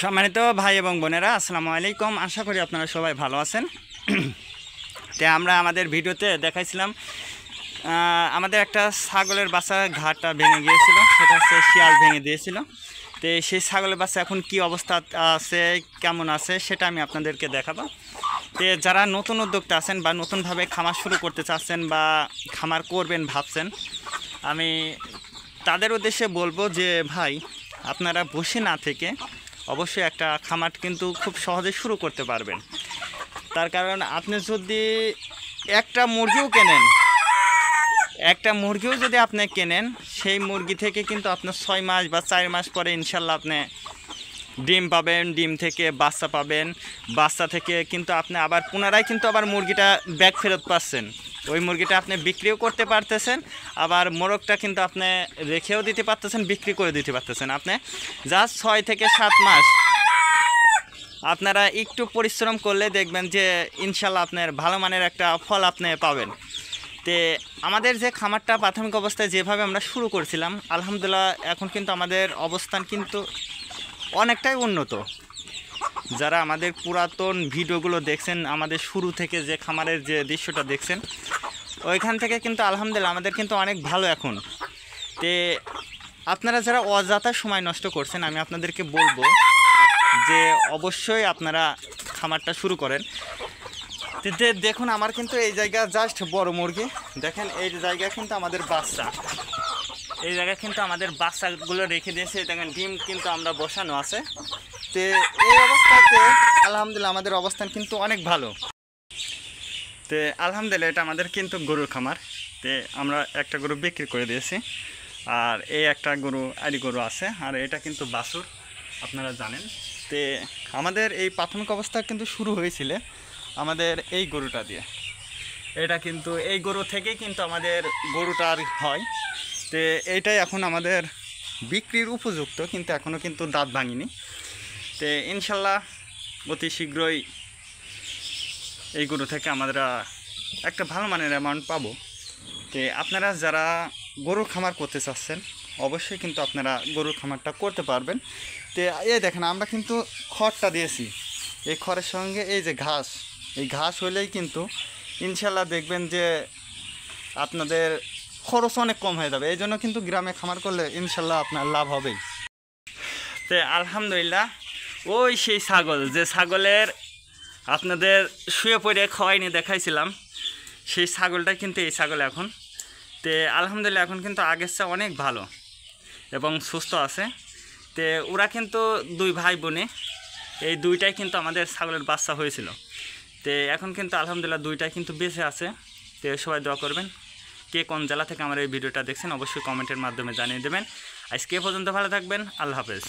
সম্মানিত ভাই এবং বোনেরা, আসসালামু আলাইকুম। আশা করি আপনারা সবাই ভালো আছেন। তো আমরা আমাদের ভিডিওতে দেখাইছিলাম আমাদের একটা ছাগলের বাচ্চা ঘাটটা ভেঙে গিয়েছিল, সেটা হচ্ছে শিয়াল ভেঙে দিয়েছিল। তো সেই ছাগলের বাচ্চা এখন কি অবস্থা আছে, কেমন আছে, সেটা আমি আপনাদেরকে দেখাবো। তো যারা নতুন উদ্যোক্তা আছেন বা নতুনভাবে খামার শুরু করতে চাচ্ছেন বা খামার করবেন ভাবছেন, আমি তাদের উদ্দেশ্যে বলবো যে ভাই, আপনারা বসে না থেকে অবশ্যই একটা খামার কিন্তু খুব সহজে শুরু করতে পারবেন। তার কারণ আপনি যদি একটা মুরগিও যদি আপনি কেনেন, সেই মুরগি থেকে কিন্তু আপনার 6 মাস বা 4 মাস পরে ইনশাল্লাহ আপনি ডিম পাবেন, ডিম থেকে বাচ্চা পাবেন, বাচ্চা থেকে কিন্তু আপনি আবার পুনরায় কিন্তু আবার মুরগিটা ব্যাক ফেরত পাচ্ছেন। ওই মুরগিটা আপনি বিক্রিও করতে পারতেছেন, আবার মোরগটা কিন্তু আপনি রেখেও দিতে পারতেছেন, বিক্রি করে দিতে পারতেছেন। আপনি জাস্ট 6 থেকে 7 মাস আপনারা একটু পরিশ্রম করলে দেখবেন যে ইনশাল্লাহ আপনার ভালো মানের একটা ফল আপনি পাবেন। তো আমাদের যে খামারটা প্রাথমিক অবস্থায় যেভাবে আমরা শুরু করছিলাম, আলহামদুলিল্লাহ এখন কিন্তু আমাদের অবস্থান কিন্তু অনেকটাই উন্নত। যারা আমাদের পুরাতন ভিডিওগুলো দেখছেন, আমাদের শুরু থেকে যে খামারের যে দৃশ্যটা দেখছেন, ওইখান থেকে কিন্তু আলহামদুলিল্লাহ আমাদের কিন্তু অনেক ভালো এখন। তে আপনারা যারা অযথা সময় নষ্ট করছেন, আমি আপনাদেরকে বলবো যে অবশ্যই আপনারা খামারটা শুরু করেন। দেখুন, আমার কিন্তু এই জায়গা জাস্ট বড় মুরগি, দেখেন এই জায়গা কিন্তু আমাদের বাচ্চা, এই জায়গায় কিন্তু আমাদের বাচ্চাগুলো রেখে দিয়েছে। দেখেন ডিম কিন্তু আমরা বসানো আছে। তো এই অবস্থাতে আলহামদুলিল্লাহ আমাদের অবস্থান কিন্তু অনেক ভালো। তো আলহামদুলিল্লাহ এটা আমাদের কিন্তু গরুর খামার। তো আমরা একটা গরু বিক্রি করে দিয়েছি, আর এই একটা আড়ি গরু আছে, আর এটা কিন্তু বাছুর, আপনারা জানেন। তো আমাদের এই প্রাথমিক অবস্থা কিন্তু শুরু হয়েছিল আমাদের এই গরুটা দিয়ে। এটা কিন্তু এই গরু থেকেই কিন্তু আমাদের গরুটার হয়। তো এইটাই এখন আমাদের বিক্রির উপযুক্ত, কিন্তু এখনও কিন্তু দাঁত ভাঙিনি। তো ইনশাল্লাহ অতি শীঘ্রই এই গরু থেকে আমরা একটা ভালো মানের অ্যামাউন্ট পাবো। তো আপনারা যারা গরুর খামার করতে চাচ্ছেন, অবশ্যই কিন্তু আপনারা গরুর খামারটা করতে পারবেন। তো এই দেখেন আমরা কিন্তু খড়টা দিয়েছি, এই খড়ের সঙ্গে এই যে ঘাস, এই ঘাস হলেই কিন্তু ইনশাল্লাহ দেখবেন যে আপনাদের খরচ অনেক কম হয়ে যাবে। এই জন্য কিন্তু গ্রামে খামার করলে ইনশাল্লাহ আপনার লাভ হবেই। তো আলহামদুলিল্লাহ ওই সেই ছাগল, যে ছাগলের আপনাদের শুয়ে পড়ে খাওয়াইনি দেখাইছিলাম, সেই ছাগলটা কিন্তু এই ছাগল এখন। তো আলহামদুলিল্লাহ এখন কিন্তু আগের চেয়ে অনেক ভালো এবং সুস্থ আছে। তো ওরা কিন্তু 2 ভাই বোনে, এই 2টাই কিন্তু আমাদের ছাগলের বাচ্চা হয়েছিল। তো এখন কিন্তু আলহামদুলিল্লাহ 2টাই কিন্তু বেঁচে আছে। তো সবাই দোয়া করবেন। কে কোন জেলা থেকে আমার এই ভিডিওটা দেখছেন অবশ্যই কমেন্টের মাধ্যমে জানিয়ে দেবেন। আজকে পর্যন্ত ভালো থাকবেন। আল্লাহ হাফেজ।